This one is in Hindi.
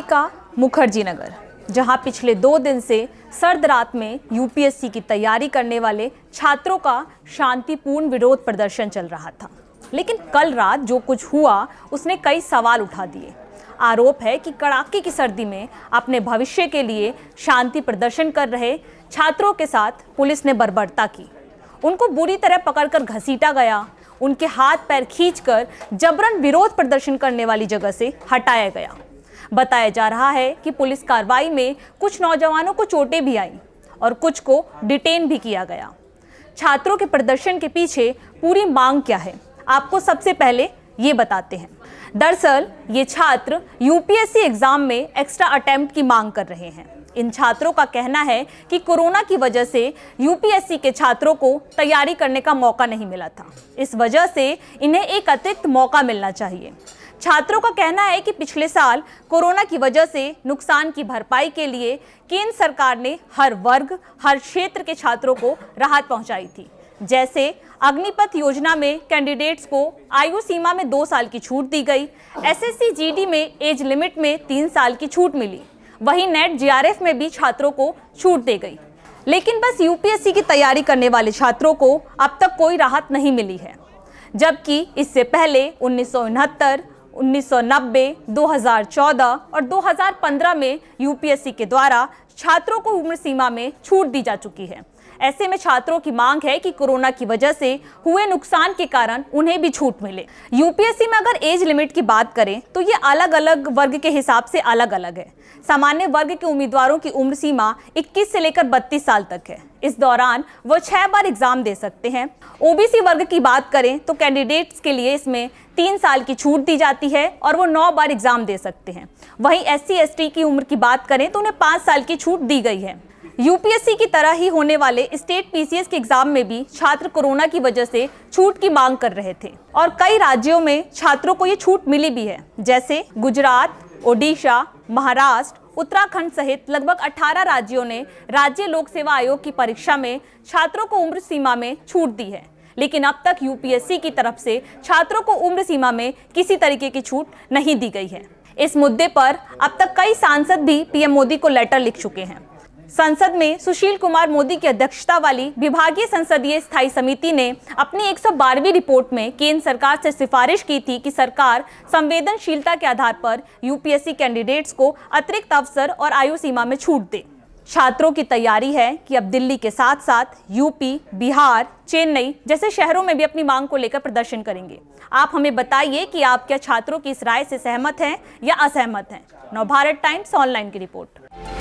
का मुखर्जी नगर, जहां पिछले 2 दिन से सर्द रात में यूपीएससी की तैयारी करने वाले छात्रों का शांतिपूर्ण विरोध प्रदर्शन चल रहा था। लेकिन कल रात जो कुछ हुआ उसने कई सवाल उठा दिए। आरोप है कि कड़ाके की सर्दी में अपने भविष्य के लिए शांति प्रदर्शन कर रहे छात्रों के साथ पुलिस ने बर्बरता की। उनको बुरी तरह पकड़कर घसीटा गया, उनके हाथ पैर खींचकर जबरन विरोध प्रदर्शन करने वाली जगह से हटाया गया। बताया जा रहा है कि पुलिस कार्रवाई में कुछ नौजवानों को चोटें भी आईं और कुछ को डिटेन भी किया गया। छात्रों के प्रदर्शन के पीछे पूरी मांग क्या है, आपको सबसे पहले ये बताते हैं। दरअसल ये छात्र यूपीएससी एग्जाम में एक्स्ट्रा अटेम्प्ट की मांग कर रहे हैं। इन छात्रों का कहना है कि कोरोना की वजह से यूपीएससी के छात्रों को तैयारी करने का मौका नहीं मिला था। इस वजह से इन्हें एक अतिरिक्त मौका मिलना चाहिए। छात्रों का कहना है कि पिछले साल कोरोना की वजह से नुकसान की भरपाई के लिए केंद्र सरकार ने हर वर्ग, हर क्षेत्र के छात्रों को राहत पहुंचाई थी। जैसे अग्निपथ योजना में कैंडिडेट्स को आयु सीमा में 2 साल की छूट दी गई, एसएससी जीडी में एज लिमिट में 3 साल की छूट मिली, वहीं नेट जीआरएफ में भी छात्रों को छूट दी गई। लेकिन बस यूपीएससी की तैयारी करने वाले छात्रों को अब तक कोई राहत नहीं मिली है, जबकि इससे पहले 1969, 1990, 2014 और 2015 में यूपीएससी के द्वारा छात्रों को उम्र सीमा में छूट दी जा चुकी है। ऐसे में छात्रों की मांग है कि कोरोना की वजह से हुए नुकसान के कारण उन्हें भी छूट मिले। यूपीएससी में अगर एज लिमिट की बात करें तो ये अलग अलग वर्ग के हिसाब से अलग अलग है। सामान्य वर्ग के उम्मीदवारों की उम्र सीमा 21 से लेकर 32 साल तक है। इस दौरान वो 6 बार एग्जाम दे सकते हैं। ओबीसी वर्ग की बात करें तो कैंडिडेट्स के लिए इसमें 3 साल की छूट दी जाती है और वो 9 बार एग्जाम दे सकते हैं। वहीं SC/ST की उम्र की बात करें तो उन्हें 5 साल की छूट दी गई है। यूपीएससी की तरह ही होने वाले स्टेट पीसीएस के एग्जाम में भी छात्र कोरोना की वजह से छूट की मांग कर रहे थे और कई राज्यों में छात्रों को ये छूट मिली भी है, जैसे गुजरात, ओडिशा, महाराष्ट्र, उत्तराखंड सहित लगभग 18 राज्यों ने राज्य लोक सेवा आयोग की परीक्षा में छात्रों को उम्र सीमा में छूट दी है। लेकिन अब तक यूपीएससी की तरफ से छात्रों को उम्र सीमा में किसी तरीके की छूट नहीं दी गई है। इस मुद्दे पर अब तक कई सांसद भी पीएम मोदी को लेटर लिख चुके हैं। संसद में सुशील कुमार मोदी की अध्यक्षता वाली विभागीय संसदीय स्थायी समिति ने अपनी 112वीं रिपोर्ट में केंद्र सरकार से सिफारिश की थी कि सरकार संवेदनशीलता के आधार पर यूपीएससी कैंडिडेट्स को अतिरिक्त अवसर और आयु सीमा में छूट दे। छात्रों की तैयारी है कि अब दिल्ली के साथ साथ यूपी, बिहार, चेन्नई जैसे शहरों में भी अपनी मांग को लेकर प्रदर्शन करेंगे। आप हमें बताइए कि आप क्या छात्रों की इस राय से सहमत हैं या असहमत हैं। नवभारत टाइम्स ऑनलाइन की रिपोर्ट।